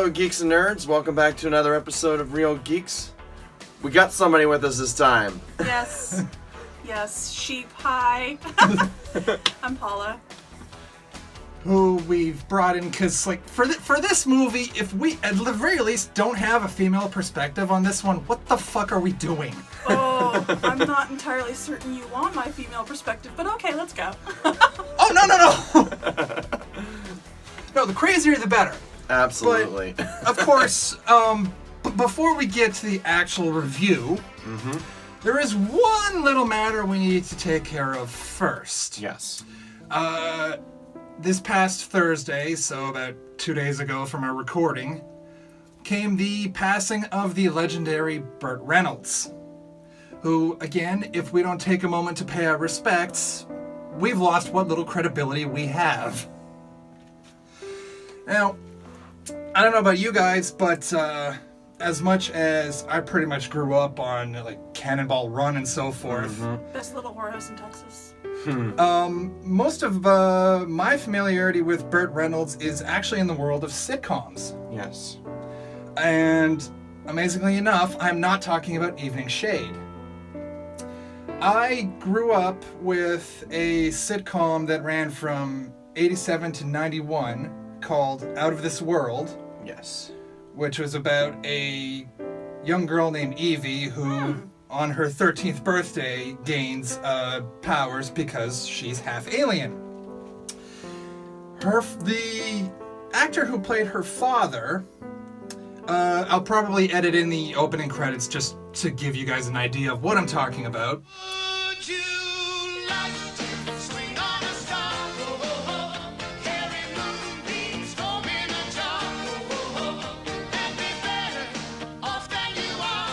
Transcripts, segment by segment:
Hello, geeks and nerds. Welcome back to another episode of Real Geeks. We got somebody with us this time. Yes. Yes, sheep. Hi. I'm Paula. Who we've brought in because, like, for this movie, if we, at the very least, don't have a female perspective on this one, what the fuck are we doing? Oh, I'm not entirely certain you want my female perspective, but okay, let's go. Oh, no! No, the crazier the better. Absolutely. But, of course, before we get to the actual review, there is one little matter we need to take care of first. Yes. This past Thursday, so about 2 days ago from our recording, came the passing of the legendary Burt Reynolds, who, again, if we don't take a moment to pay our respects, we've lost what little credibility we have. Now, I don't know about you guys, but as much as I pretty much grew up on like Cannonball Run and so forth, Best little whorehouse in Texas. most of my familiarity with Burt Reynolds is actually in the world of sitcoms. Yes. And amazingly enough, I'm not talking about Evening Shade. I grew up with a sitcom that ran from 87 to 91 called Out of This World, Yes. which was about a young girl named Evie who, on her 13th birthday, gains powers because she's half alien. The actor who played her father, I'll probably edit in the opening credits just to give you guys an idea of what I'm talking about. Would you like to swing on a star? Carry moonbeams home in a jar. And be better off than you are.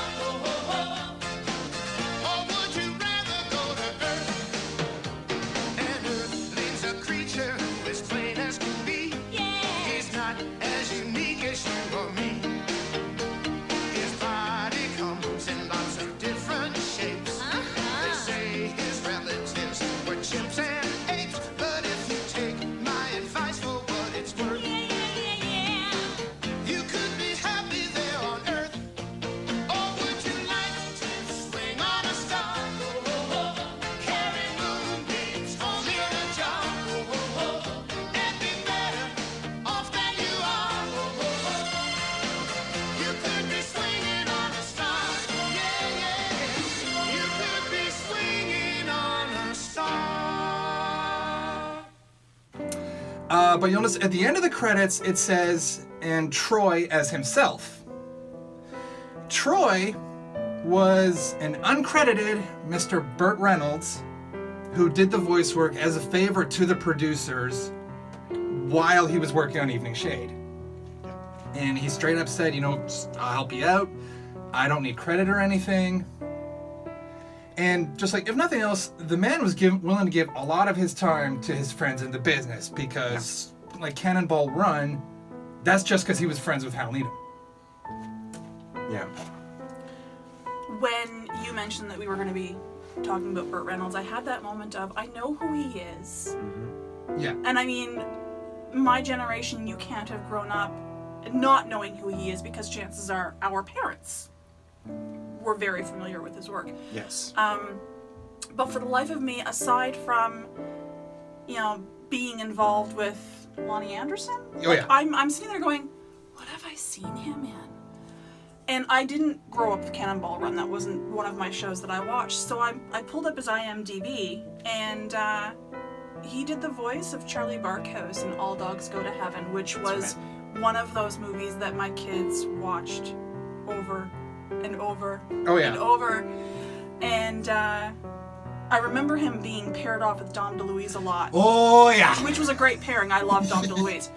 Or would you rather go to Earth? And Earthling's a creature who is plain as can be. He's not as unique as you or me. His body comes in lots of different shapes. They say his relatives were chimps and apes, but if you take my advice for what it's worth, you could be happy there on Earth. Or would you like to swing on a star? Carry moonbeams home in a jar. And be better off than you are. You could be swinging on a star. You could be swinging on a star. But you'll notice at the end of the credits it says, and Troy as himself. Troy was an uncredited Mr. Burt Reynolds who did the voice work as a favor to the producers while he was working on Evening Shade. And he straight up said, I'll help you out. I don't need credit or anything. And just like, if nothing else, the man was willing to give a lot of his time to his friends in the business because, like Cannonball Run, that's just because he was friends with Hal Needham. Yeah. When you mentioned that we were going to be talking about Burt Reynolds, I had that moment of, I know who he is. Yeah. And I mean, my generation, you can't have grown up not knowing who he is because chances are our parents were very familiar with his work. Yes. But for the life of me, aside from, being involved with Lonnie Anderson, Oh, yeah. I'm sitting there going, what have I seen him in? And I didn't grow up with Cannonball Run. That wasn't one of my shows that I watched. So I pulled up his IMDb, and he did the voice of Charlie Barkhouse in All Dogs Go to Heaven, which was one of those movies that my kids watched over and over and over. And I remember him being paired off with Dom DeLuise a lot. Oh, yeah. Which was a great pairing. I love Dom DeLuise.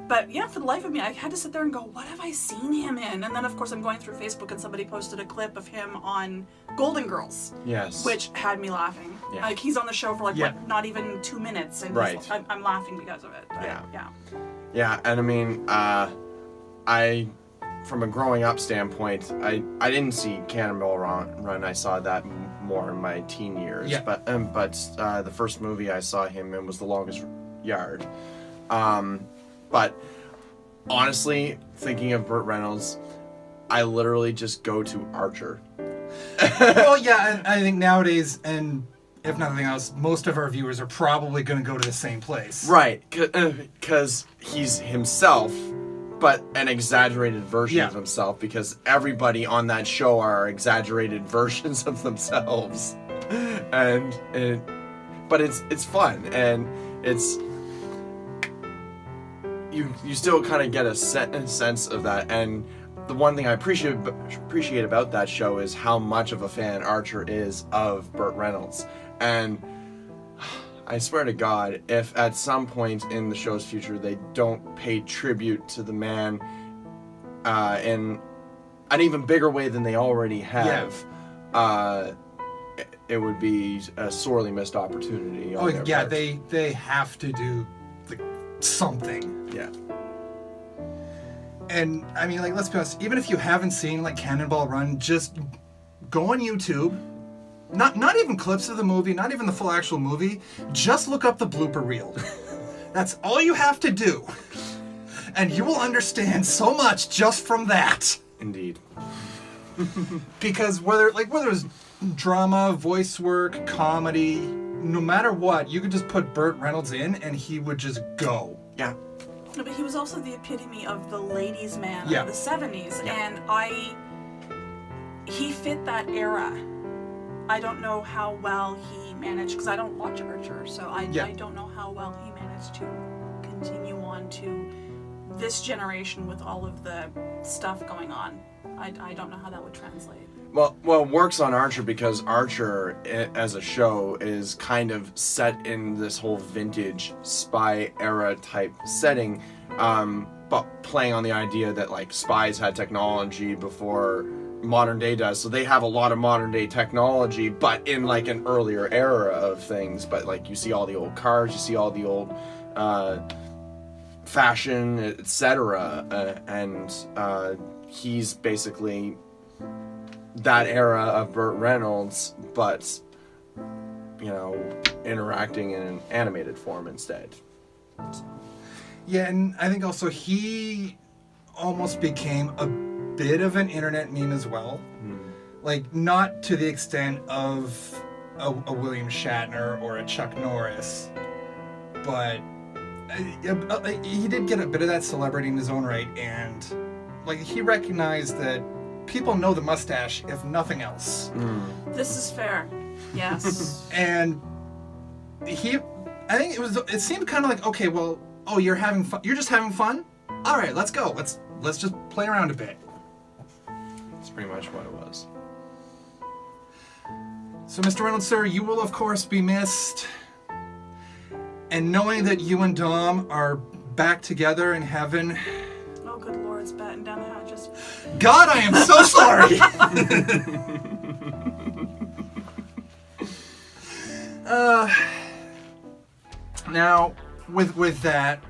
But yeah, for the life of me, I had to sit there and go, what have I seen him in? And then, of course, I'm going through Facebook and somebody posted a clip of him on Golden Girls. Yes. Which had me laughing. Yeah. Like, he's on the show for what, not even 2 minutes. And Right. I'm laughing because of it. But, Yeah. Yeah, and I mean, I, from a growing up standpoint, I didn't see Cannonball Run. I saw that more in my teen years. Yeah. But the first movie I saw him in was The Longest Yard. But honestly, thinking of Burt Reynolds, I literally just go to Archer. Well, yeah, and I think nowadays, and if nothing else, most of our viewers are probably going to go to the same place. Right, because he's himself, but an exaggerated version of himself, because everybody on that show are exaggerated versions of themselves. But it's fun, and it's... You still kind of get a sense of that, and the one thing I appreciate about that show is how much of a fan Archer is of Burt Reynolds. And I swear to God, if at some point in the show's future they don't pay tribute to the man in an even bigger way than they already have, it would be a sorely missed opportunity. Oh yeah, they have to do something. Yeah. And I mean, like, let's be honest, even if you haven't seen like Cannonball Run, just go on YouTube. Not even clips of the movie, not even the full actual movie. Just look up the blooper reel. That's all you have to do. And you will understand so much just from that. Indeed. Because whether it's drama, voice work, comedy, no matter what, you could just put Burt Reynolds in and he would just go. Yeah. No, but he was also the epitome of the ladies' man of the 70s, and he fit that era. I don't know how well he managed, because I don't watch Archer, so I don't know how well he managed to continue on to this generation with all of the stuff going on. I don't know how that would translate. Well, it works on Archer because Archer, as a show, is kind of set in this whole vintage spy era type setting, but playing on the idea that like spies had technology before modern day does, so they have a lot of modern day technology, but in like an earlier era of things. But like you see all the old cars, you see all the old fashion, etc., and he's basically that era of Burt Reynolds, but interacting in an animated form instead. Yeah, and I think also he almost became a bit of an internet meme as well. Like, not to the extent of a William Shatner or a Chuck Norris, but he did get a bit of that celebrity in his own right, and like he recognized that people know the mustache, if nothing else. This is fair. Yes. And I think it seemed kind of like, okay, well, you're having fun. You're just having fun? All right, let's go. Let's just play around a bit. That's pretty much what it was. So, Mr. Reynolds, sir, you will of course be missed. And knowing that you and Dom are back together in heaven. Oh, good Lord, it's batting down the hatches. God, I am so sorry! Now, with that,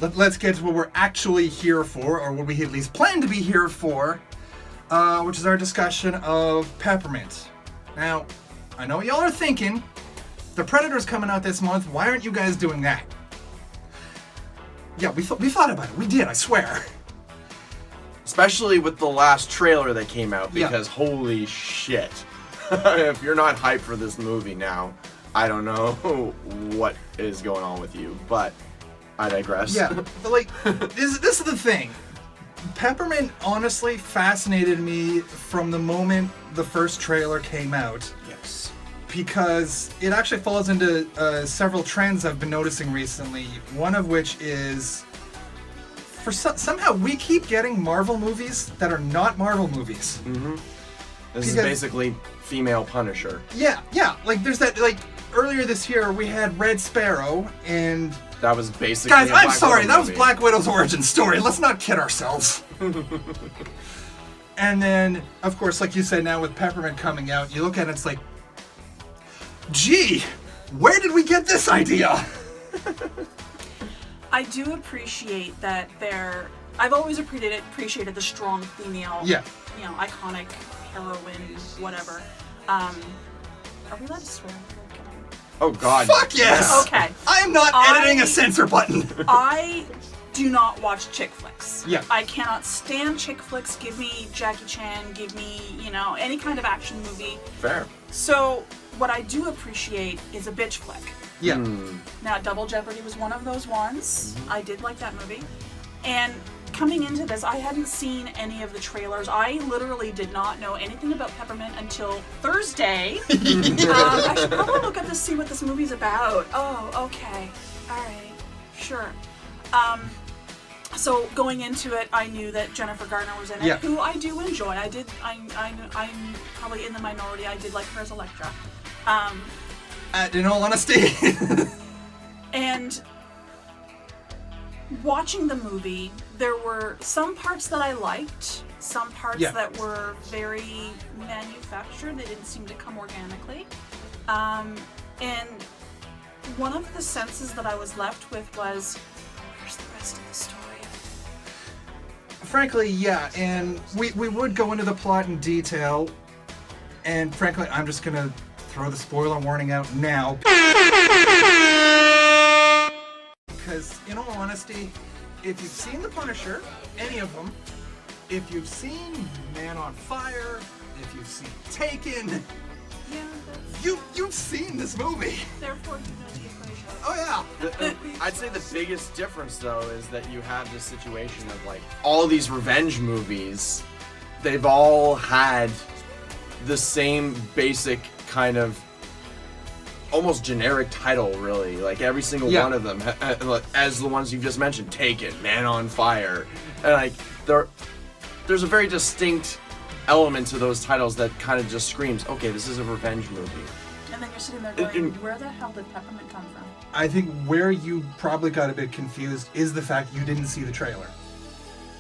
let's get to what we're actually here for, or what we at least plan to be here for, which is our discussion of Peppermint. Now, I know what y'all are thinking, The Predator's coming out this month, why aren't you guys doing that? Yeah, we thought about it, we did, I swear. Especially with the last trailer that came out, because holy shit. If you're not hyped for this movie now, I don't know what is going on with you, but I digress. Yeah, but like, this is the thing. Peppermint honestly fascinated me from the moment the first trailer came out. Yes. Because it actually falls into several trends I've been noticing recently, one of which is, somehow we keep getting Marvel movies that are not Marvel movies. Mm-hmm. This is basically female Punisher. Yeah, like there's that, like, earlier this year we had Red Sparrow, and that was basically guys, I'm sorry, that was Black Widow's origin story. Let's not kid ourselves. And then, of course, like you said, now with Peppermint coming out, you look at it, it's like, gee, where did we get this idea? I do appreciate that I've always appreciated the strong female, iconic heroine, whatever. Are we allowed to swear? Oh God. Fuck yes! Okay. I am not editing a censor button. I do not watch chick flicks. Yeah. I cannot stand chick flicks. Give me Jackie Chan, give me, any kind of action movie. Fair. So, what I do appreciate is a bitch flick. Yeah. Now, Double Jeopardy was one of those ones. Mm-hmm. I did like that movie. And coming into this, I hadn't seen any of the trailers. I literally did not know anything about Peppermint until Thursday. I should probably look up to see what this movie's about. Oh, okay. All right. Sure. So going into it, I knew that Jennifer Garner was in it, Yeah. who I do enjoy. I'm probably in the minority. I did like her as Elektra. In all honesty. And watching the movie, there were some parts that I liked, some parts that were very manufactured. They didn't seem to come organically. And one of the senses that I was left with was, where's the rest of the story? Frankly, yeah, and we would go into the plot in detail, and frankly, I'm just gonna throw the spoiler warning out now. Because, in all honesty, if you've seen The Punisher, any of them, if you've seen Man on Fire, if you've seen Taken, Yeah, you've seen this movie. therefore you know the equation. Oh yeah. I'd say the biggest difference, though, is that you have this situation of, like, all these revenge movies, they've all had the same basic kind of almost generic title, really. Like, every single one of them, as the ones you've just mentioned, Taken, Man on Fire. And, like, there's a very distinct element to those titles that kind of just screams, okay, this is a revenge movie. And then you're sitting there going, where the hell did Peppermint come from? I think where you probably got a bit confused is the fact you didn't see the trailer.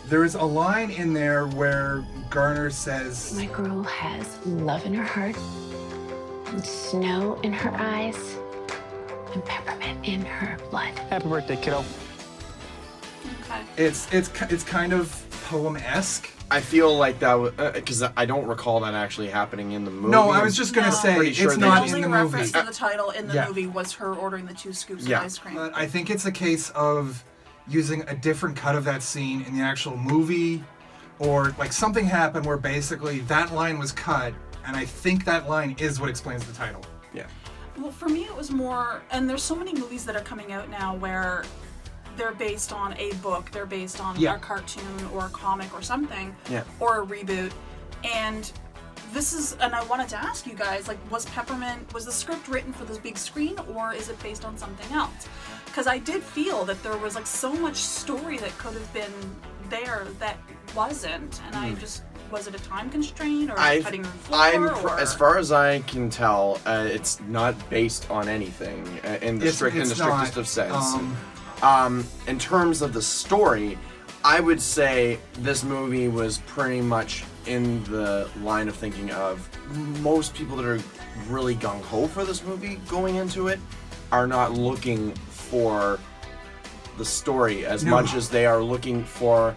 There is a line in there where Garner says, My girl has love in her heart, and snow in her eyes, and peppermint in her blood. Happy birthday, kiddo. Okay. it's kind of poem-esque. I feel like that was, because I don't recall that actually happening in the movie. No, I was just gonna No. say Pretty sure it's they not just- in The the only movie. reference to the title in the Yeah. movie was her ordering the 2 scoops Yeah. of ice cream. But I think it's a case of using a different cut of that scene in the actual movie, or like something happened where basically that line was cut, and I think that line is what explains the title. Yeah. Well, for me, it was more, and there's so many movies that are coming out now where they're based on a book, they're based on Yeah. a cartoon or a comic or something, Yeah. or a reboot. And this is, and I wanted to ask you guys, like, was the script written for this big screen, or is it based on something else? Because I did feel that there was like so much story that could have been there that wasn't, and I just, was it a time constraint or cutting room floor? Or? As far as I can tell, it's not based on anything in the It's strictest not, of sense. In terms of the story, I would say this movie was pretty much in the line of thinking of most people that are really gung-ho for this movie going into it are not looking for the story as much as they are looking for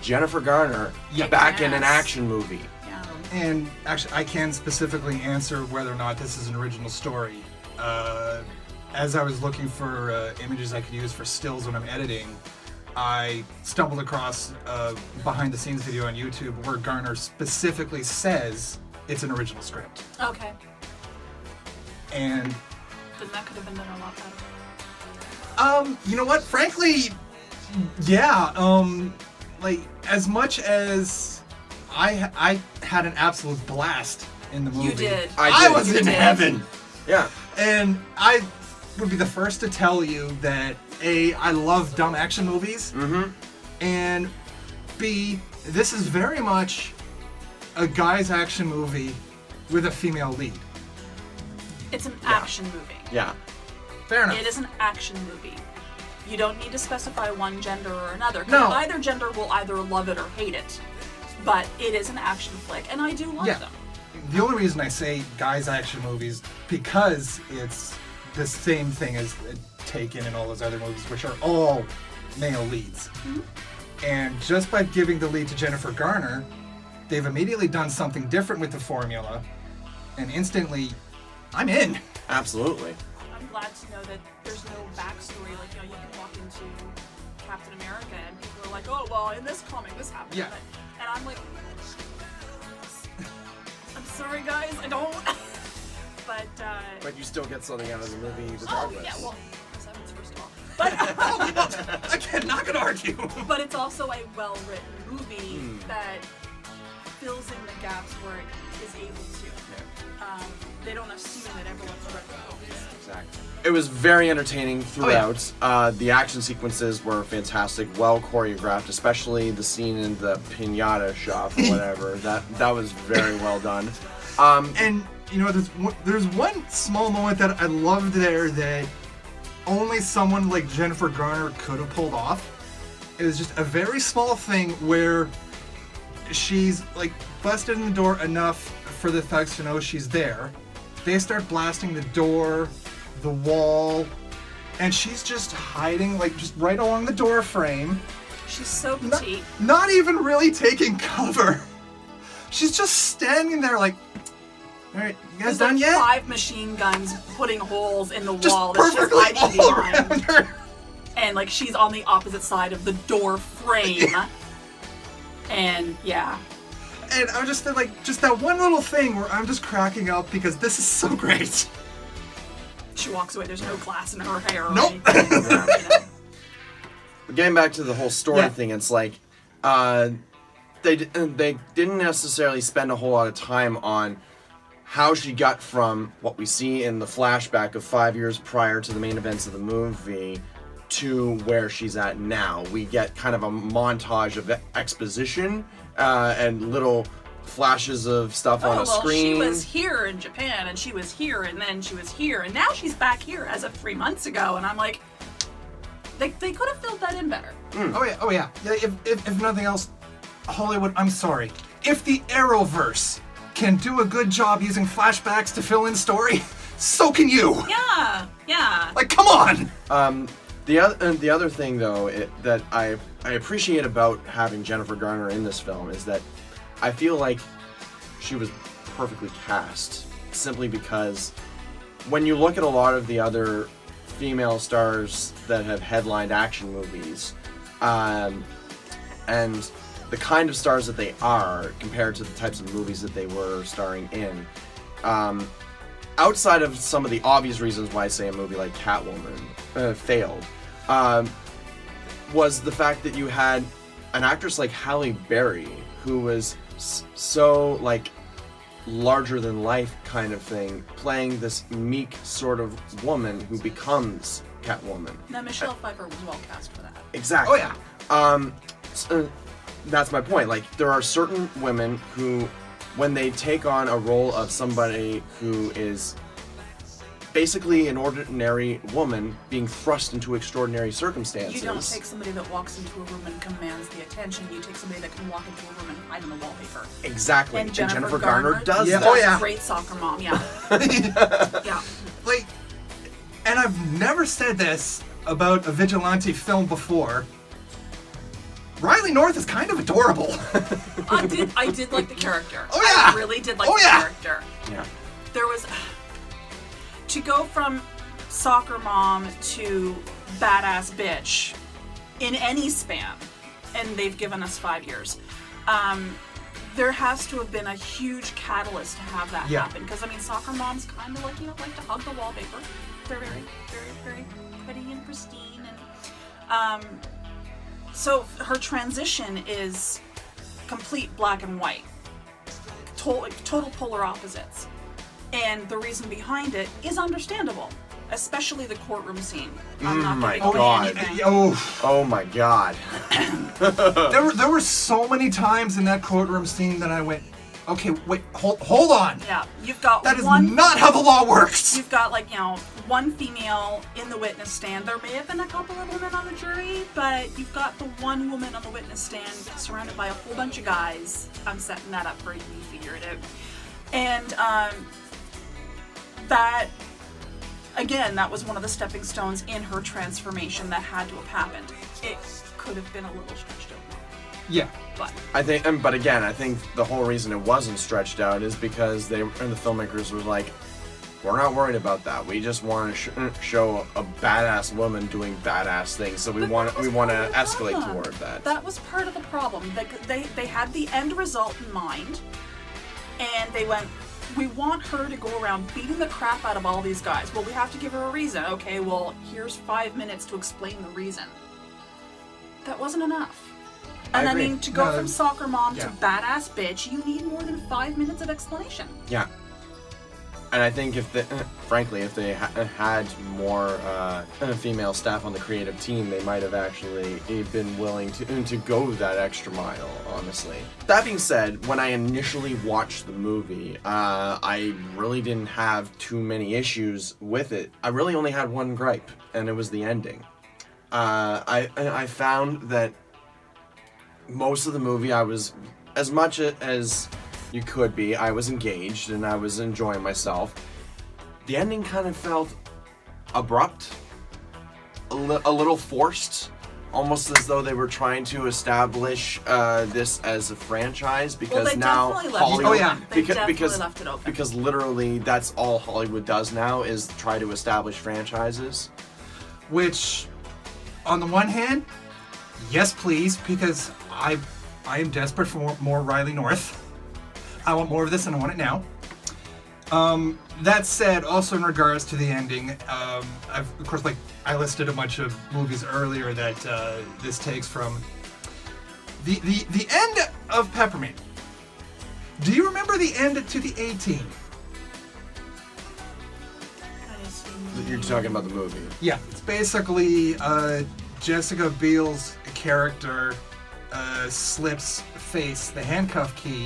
Jennifer Garner back in an Yes. action movie. Yeah. And actually, I can specifically answer whether or not this is an original story. As I was looking for images I could use for stills when I'm editing, I stumbled across a behind-the-scenes video on YouTube where Garner specifically says it's an original script. Okay. And, Then that could have been done a lot better. you know what? Frankly, yeah. Like, as much as I had an absolute blast in the movie. You did. I was You in did. heaven. Yeah. And I would be the first to tell you that A, I love dumb action movies, and B, this is very much a guy's action movie with a female lead. It's an action movie. Yeah. Fair enough. It is an action movie. You don't need to specify one gender or another. 'Cause No. either gender will either love it or hate it. But it is an action flick, and I do love Yeah. them. The only reason I say guys action movies, because it's the same thing as Taken and all those other movies, which are all male leads. And just by giving the lead to Jennifer Garner, they've immediately done something different with the formula, and instantly, I'm in. Absolutely. I'm glad to know that there's no backstory. Like, you can walk into Captain America, and people are like, oh, well, in this comic, this happened. Yeah. And I'm like, I'm sorry, guys, I don't. But you still get something out of the movie regardless. Oh, yeah, well, Seven's first of all. But, I'm not gonna argue. but it's also a well-written movie that fills in the gaps where it is able to. Yeah. They don't assume that everyone's read the books. Exactly. It was very entertaining throughout. The action sequences were fantastic, well choreographed, especially the scene in the pinata shop or whatever. that was very well done. And you know, there's one small moment that I loved there that only someone like Jennifer Garner could have pulled off. It was just a very small thing where she's like busted in the door enough for the thugs to know she's there. They start blasting the door, the wall, and she's just hiding, like just right along the door frame. She's so petite. Not even really taking cover. She's just standing there like, all right, you guys There's done like yet? 5 machine guns putting holes in the Just wall that she's perfectly hiding all behind. around her. And like she's on the opposite side of the door frame. And yeah. And I'm just like, just that one little thing where I'm just cracking up because this is so great. She walks away, there's no glass in her hair or Nope. anything. You know. Getting back to the whole story Yeah. thing, it's like they didn't necessarily spend a whole lot of time on how she got from what we see in the flashback of 5 years prior to the main events of the movie to where she's at now. We get kind of a montage of exposition and little flashes of stuff on a screen. She was here in Japan, and she was here, and then she was here, and now she's back here as of 3 months ago, and I'm like, they could have filled that in better. Oh yeah. Yeah, if nothing else, Hollywood, I'm sorry. If the Arrowverse can do a good job using flashbacks to fill in story, so can you. Yeah. Like, come on. The other thing, though, that I appreciate about having Jennifer Garner in this film is that I feel like she was perfectly cast, simply because when you look at a lot of the other female stars that have headlined action movies, and the kind of stars that they are compared to the types of movies that they were starring in, outside of some of the obvious reasons why I say a movie like Catwoman failed, was the fact that you had an actress like Halle Berry, who was so like larger than life kind of thing, playing this meek sort of woman who becomes Catwoman. Now, Michelle Pfeiffer was well cast for that. Exactly. Oh yeah. So that's my point. Like, there are certain women who, when they take on a role of somebody who is basically an ordinary woman being thrust into extraordinary circumstances. You don't take somebody that walks into a room and commands the attention. You take somebody that can walk into a room and hide in the wallpaper. Exactly. And Jennifer Garner does Yeah. that. Oh, yeah. Great soccer mom, yeah. Yeah. Like, and I've never said this about a vigilante film before. Riley North is kind of adorable. I did like the character. Oh, yeah. I really did like Oh, the yeah. character. Yeah. There was... To go from soccer mom to badass bitch in any span, and they've given us 5 years, there has to have been a huge catalyst to have that Yeah. happen. Because, I mean, soccer moms kind of like to hug the wallpaper. They're very, very, very pretty and pristine. And so her transition is complete black and white. Total polar opposites. And the reason behind it is understandable, especially the courtroom scene. I'm not my gonna go God. into anything. Oh my God. There were so many times in that courtroom scene that I went, okay, wait, hold on. Yeah, you've got That is one. not how the law works. You've got one female in the witness stand. There may have been a couple of women on the jury, but you've got the one woman on the witness stand surrounded by a whole bunch of guys. I'm setting that up for you. You figure it out. And that, again, that was one of the stepping stones in her transformation that had to have happened. It could have been a little stretched out, Yeah. but I think, but again, I think the whole reason it wasn't stretched out is because the filmmakers were like, We're not worried about that. We just want to show a badass woman doing badass things. So we want to escalate toward that. That was part of the problem. They had the end result in mind, and they went, we want her to go around beating the crap out of all these guys. Well, we have to give her a reason. Okay, well, here's 5 minutes to explain the reason. That wasn't enough. And I mean, to go from soccer mom to badass bitch, you need more than 5 minutes of explanation. Yeah. And I think if they had more female staff on the creative team, they might have actually been willing to go that extra mile, honestly. That being said, when I initially watched the movie, I really didn't have too many issues with it. I really only had one gripe, and it was the ending. I found that most of the movie I was, as much as you could be, I was engaged and I was enjoying myself. The ending kind of felt abrupt, a little forced, almost as though they were trying to establish this as a franchise, because now Hollywood, because literally that's all Hollywood does now, is try to establish franchises. Which, on the one hand, yes please, because I am desperate for more Riley North. I want more of this and I want it now. That said, also in regards to the ending, of course, I listed a bunch of movies earlier that this takes from. The end of Peppermint. Do you remember the end to the A-Team? You're talking about the movie. Yeah, it's basically Jessica Biel's character slips face the handcuff key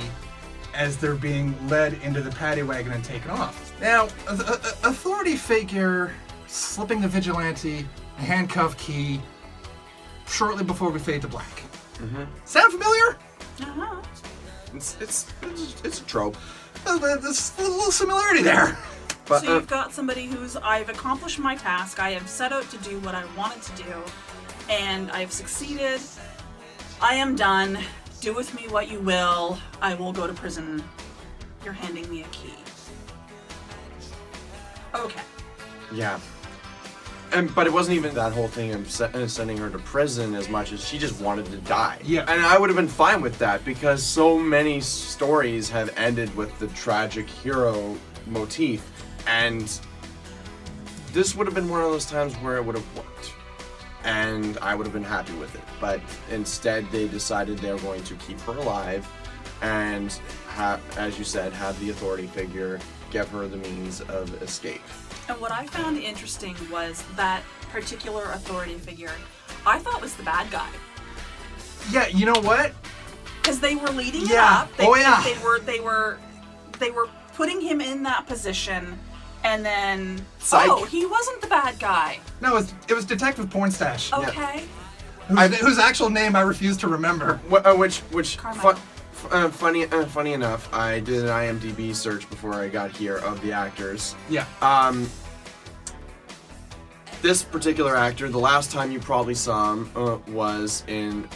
as they're being led into the paddy wagon and taken off. Now, authority figure slipping the vigilante handcuff key shortly before we fade to black. Mm-hmm. Sound familiar? Uh-huh. It's a trope. There's a little similarity there. But, so you've got somebody who's, I've accomplished my task, I have set out to do what I wanted to do, and I've succeeded. I am done. Do with me what you will. I will go to prison. You're handing me a key. Okay. Yeah. But it wasn't even that whole thing of sending her to prison as much as she just wanted to die. Yeah. And I would have been fine with that, because so many stories have ended with the tragic hero motif, and this would have been one of those times where it would have worked. And I would have been happy with it. But instead, they decided they were going to keep her alive and, as you said, have the authority figure give her the means of escape. And what I found interesting was that particular authority figure, I thought was the bad guy. Yeah, you know what? Because they were leading it Yeah. up. They were putting him in that position. And then, Psych. he wasn't the bad guy. No, it was Detective Pornstache. Okay. Whose actual name I refuse to remember. Funny enough, I did an IMDb search before I got here of the actors. Yeah. This particular actor, the last time you probably saw him was in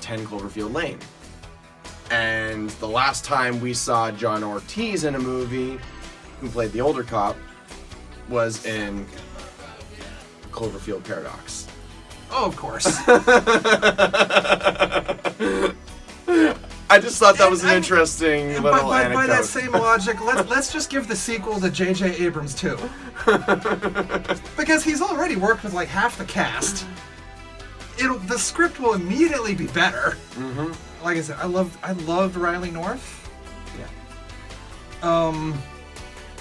10 Cloverfield Lane. And the last time we saw John Ortiz in a movie, who played the older cop, was in Cloverfield Paradox. Oh, of course. I just thought that was an interesting little anecdote. By that same logic, let's just give the sequel to J.J. Abrams too, because he's already worked with like half the cast. The script will immediately be better. Mm-hmm. Like I said, I loved Riley North. Yeah.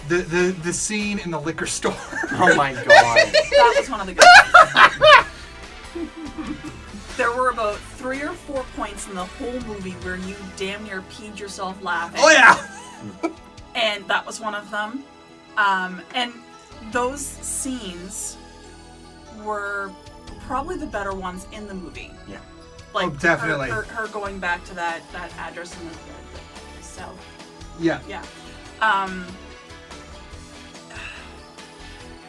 The scene in the liquor store. Oh my god. That was one of the good ones. There were about 3 or 4 points in the whole movie where you damn near peed yourself laughing. Oh yeah! And that was one of them. And those scenes were probably the better ones in the movie. Yeah. Like, oh, definitely. Her going back to that address in the south. Yeah. Yeah.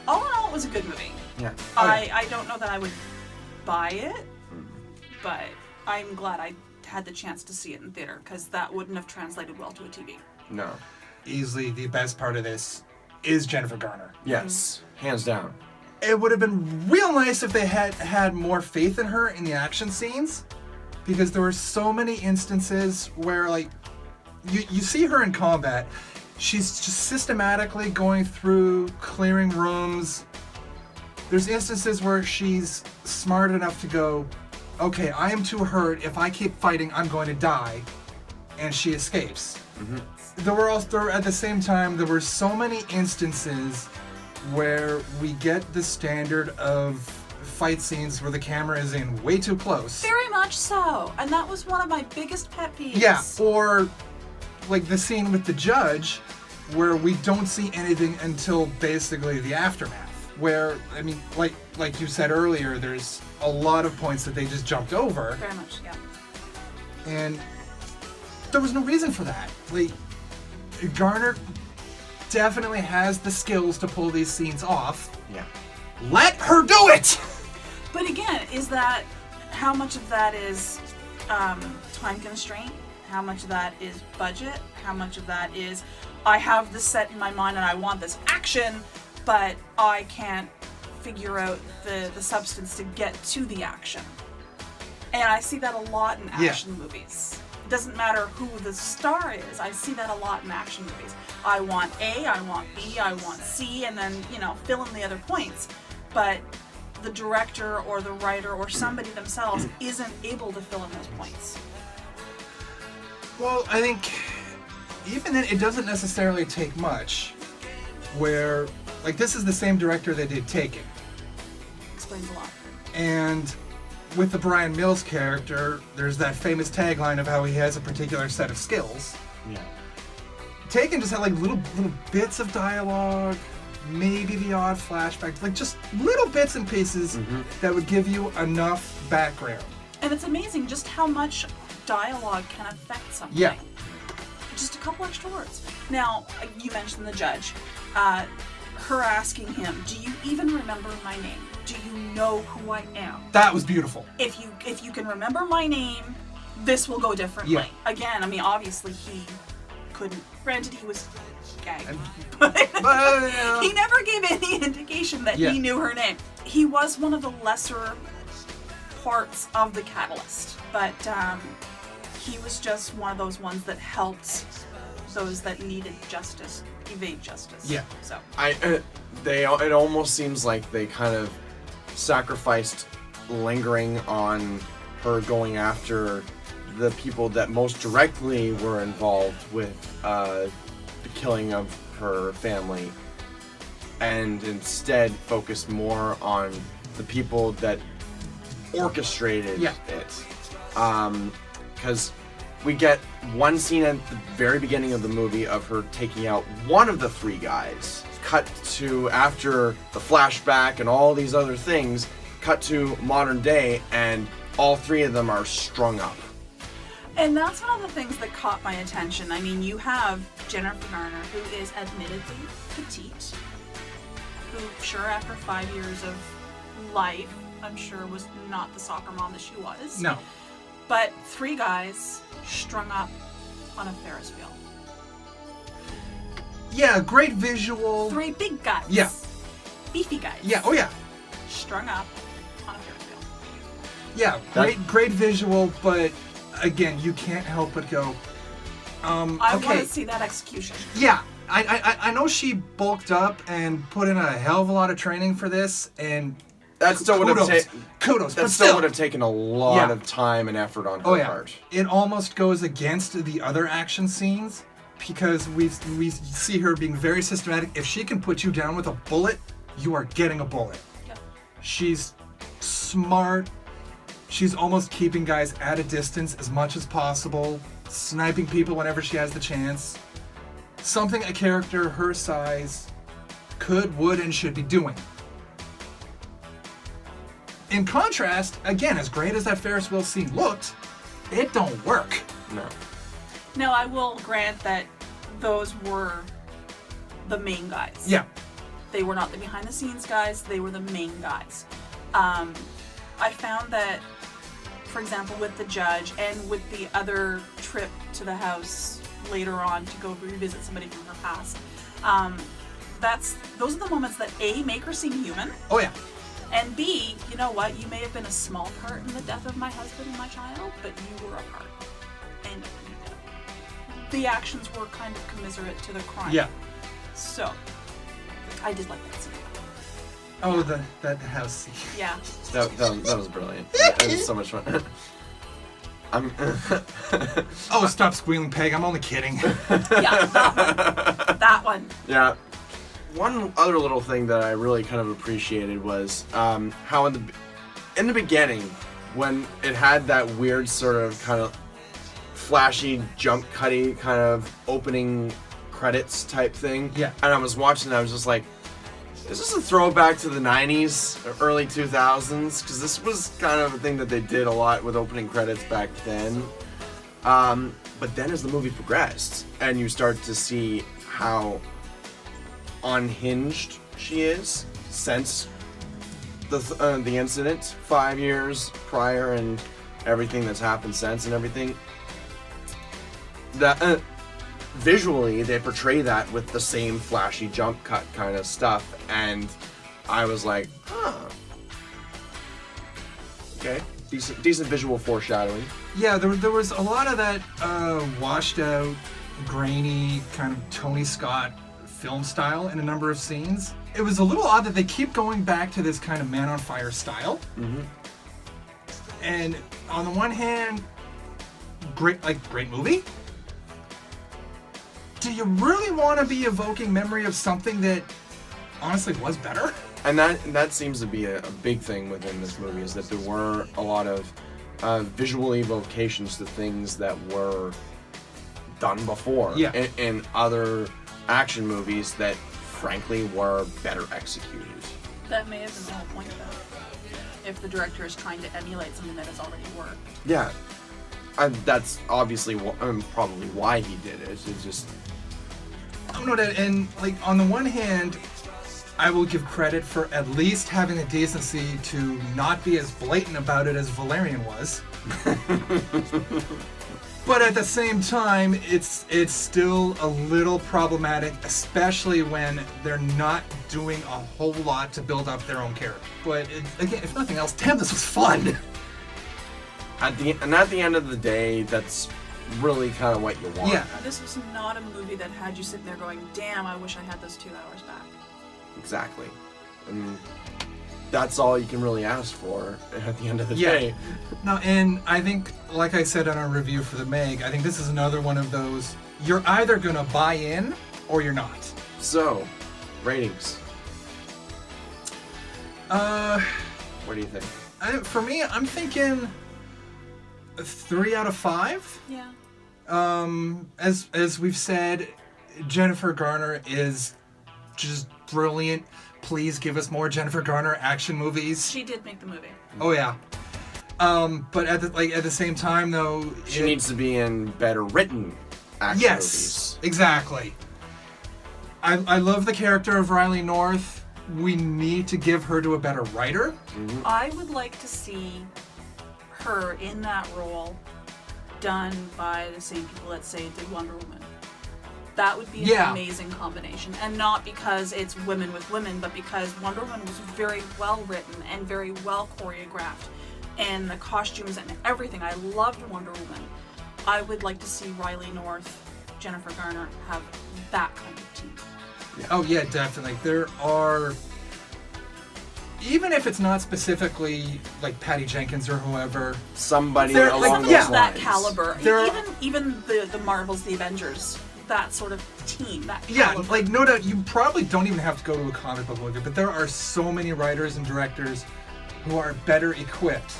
All in all, it was a good movie. Yeah. I don't know that I would buy it, but I'm glad I had the chance to see it in theater, because that wouldn't have translated well to a TV. No. Easily the best part of this is Jennifer Garner. Yes, hands down. It would have been real nice if they had more faith in her in the action scenes, because there were so many instances where, like, you see her in combat, she's just systematically going through, clearing rooms. There's instances where she's smart enough to go, okay, I am too hurt. If I keep fighting, I'm going to die. And she escapes. There were also, at the same time, there were so many instances where we get the standard of fight scenes where the camera is in way too close. Very much so. And that was one of my biggest pet peeves. Yeah, or like the scene with the judge where we don't see anything until basically the aftermath. Where, I mean, like you said earlier, there's a lot of points that they just jumped over. Very much, yeah. And there was no reason for that. Like, Garner definitely has the skills to pull these scenes off. Yeah. Let her do it! But again, is that, how much of that is time constraint? How much of that is budget? How much of that is, I have this set in my mind and I want this action, but I can't figure out the substance to get to the action. And I see that a lot in action movies. It doesn't matter who the star is. I see that a lot in action movies. I want A, I want B, I want C, and then, fill in the other points. But the director or the writer or somebody themselves isn't able to fill in those points. Well, I think even then it doesn't necessarily take much. Where, like, this is the same director that did Taken. Explains a lot. And with the Brian Mills character, there's that famous tagline of how he has a particular set of skills. Yeah. Taken just had like little bits of dialogue, maybe the odd flashback, like just little bits and pieces that would give you enough background. And it's amazing just how much dialogue can affect something. Yeah. Just a couple extra words. Now, you mentioned the judge. Her asking him, do you even remember my name? Do you know who I am? That was beautiful. If you can remember my name, this will go differently. Yeah. Again, I mean, obviously he couldn't. Granted, he was gagged. But He never gave any indication that he knew her name. He was one of the lesser parts of the catalyst, but he was just one of those ones that helped those that needed justice evade justice. Yeah. So it almost seems like they kind of sacrificed lingering on her going after the people that most directly were involved with the killing of her family, and instead focused more on the people that orchestrated it. Because we get one scene at the very beginning of the movie of her taking out one of the three guys. Cut to after the flashback and all these other things, cut to modern day, and all three of them are strung up. And that's one of the things that caught my attention. I mean, you have Jennifer Garner, who is admittedly petite, who, sure, after 5 years of life, I'm sure was not the soccer mom that she was. No. But three guys strung up on a Ferris wheel. Yeah, great visual. Three big guys. Yeah. Beefy guys. Yeah, oh yeah. Strung up on a Ferris wheel. Yeah, great visual, but again, you can't help but go, I okay. want to see that execution. Yeah, I know she bulked up and put in a hell of a lot of training for this, and That still would have kudos. That But still would have taken a lot Yeah. of time and effort on her part. It almost goes against the other action scenes because we see her being very systematic. If she can put you down with a bullet, you are getting a bullet. Yep. She's smart. She's almost keeping guys at a distance as much as possible, sniping people whenever she has the chance. Something a character her size could, would, and should be doing. In contrast, again, as great as that Ferris wheel scene looked, it don't work. No. Now, I will grant that those were the main guys. Yeah. They were not the behind-the-scenes guys. They were the main guys. I found that, for example, with the judge and with the other trip to the house later on to go revisit somebody from her past, those are the moments that A, make her seem human, Oh yeah. and B, you know what, you may have been a small part in the death of my husband and my child, but you were a part. And the actions were kind of commiserate to the crime. Yeah. So, I did like that scene. Oh, that house. Yeah. That was brilliant. That was so much fun. I'm. Oh, stop squealing, Peg. I'm only kidding. Yeah, that one. Yeah. One other little thing that I really kind of appreciated was how in the beginning, when it had that weird sort of kind of flashy jump cutty kind of opening credits type thing. Yeah. And I was watching it, I was just like, is this a throwback to the 90s or early 2000s? Because this was kind of a thing that they did a lot with opening credits back then. But then as the movie progressed and you start to see how unhinged she is since the incident 5 years prior and everything that's happened since and everything, that visually they portray that with the same flashy jump cut kind of stuff, and I was like, okay, decent visual foreshadowing. Yeah, there was a lot of that washed out, grainy, kind of Tony Scott film style in a number of scenes. It was a little odd that they keep going back to this kind of Man on Fire style. Mm-hmm. And on the one hand, great movie. Do you really want to be evoking memory of something that honestly was better? And that seems to be a big thing within this movie, is that there were a lot of visual evocations to things that were done before in other action movies that frankly were better executed. That may have been the whole point though. If the director is trying to emulate something that has already worked. Yeah. And that's obviously probably why he did it. It's just... No, and like on the one hand, I will give credit for at least having the decency to not be as blatant about it as Valerian was. But at the same time, it's still a little problematic, especially when they're not doing a whole lot to build up their own character. But again, if nothing else, damn, this was fun. At the end of the day, that's really kind of what you want. Yeah. This was not a movie that had you sitting there going, damn, I wish I had those 2 hours back. Exactly. And that's all you can really ask for at the end of the day. No, and I think, like I said on our review for the Meg, I think this is another one of those, you're either going to buy in or you're not. So, ratings. What do you think? For me, I'm thinking 3 out of 5. Yeah. As we've said, Jennifer Garner is just brilliant. Please give us more Jennifer Garner action movies. She did make the movie. Oh yeah. But at the same time though, She needs to be in better written action movies. Exactly. I love the character of Riley North. We need to give her to a better writer. Mm-hmm. I would like to see her in that role done by the same people that say did Wonder Woman. That would be an amazing combination. And not because it's women with women, but because Wonder Woman was very well written and very well choreographed. And the costumes and everything. I loved Wonder Woman. I would like to see Riley North, Jennifer Garner have that kind of team. Yeah. Oh yeah, definitely. There are, even if it's not specifically like Patty Jenkins or whoever, Somebody They're along like, those yeah, lines. That caliber. There are- Even the Marvels, the Avengers, that sort of team. That yeah, caliber. like no doubt, you probably don't even have to go to a comic book movie, but there are so many writers and directors who are better equipped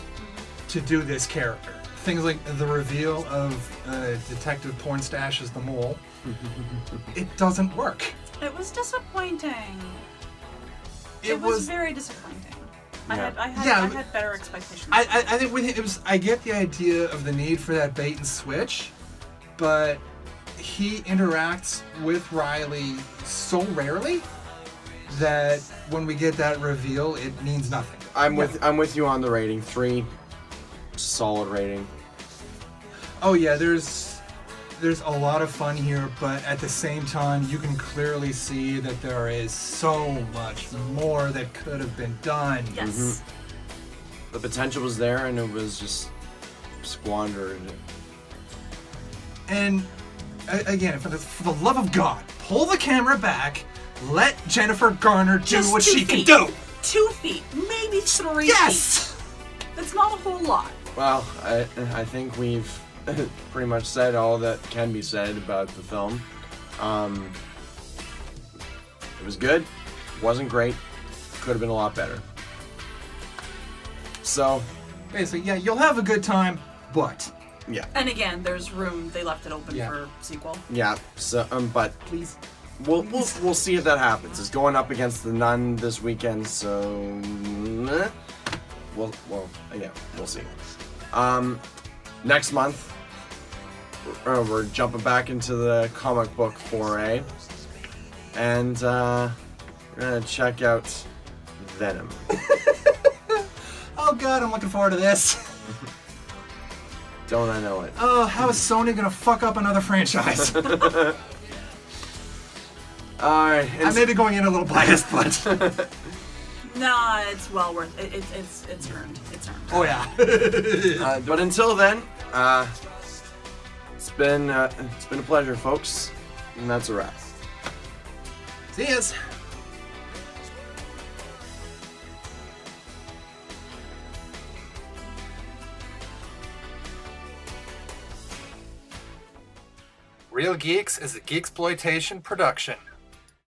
to do this character. Things like the reveal of Detective Pornstache as the mole. It doesn't work. It was disappointing. It was very disappointing. Yeah. I Yeah. had better expectations. I think with it was, I get the idea of the need for that bait and switch, but he interacts with Riley so rarely that when we get that reveal, it means nothing. I'm with you on the rating. 3, solid rating. Oh yeah, there's there's a lot of fun here, but at the same time, you can clearly see that there is so much more that could have been done. Yes. The potential was there, and it was just squandered. And again, for the love of God, pull the camera back. Let Jennifer Garner do Just what 2 she feet. can do. 2 feet, maybe 3 Yes. feet. That's not a whole lot. Well, I think we've pretty much said all that can be said about the film. It was good, wasn't great, could have been a lot better. So, Basically, yeah, you'll have a good time, but yeah, And again, there's room. They left it open Yeah. for sequel. yeah. So, but please. we'll see if that happens. It's going up against The Nun this weekend, so we'll see. Next month, we're jumping back into the comic book foray, and we're gonna check out Venom. Oh God, I'm looking forward to this. Don't I know it? Oh, how is Sony gonna fuck up another franchise? All right, I may be going in a little biased, but Nah, it's well worth it. It's earned. It's earned. oh yeah. but until then, it's been a pleasure, folks, and that's a wrap. See yas. Real Geeks is a Geeksploitation production.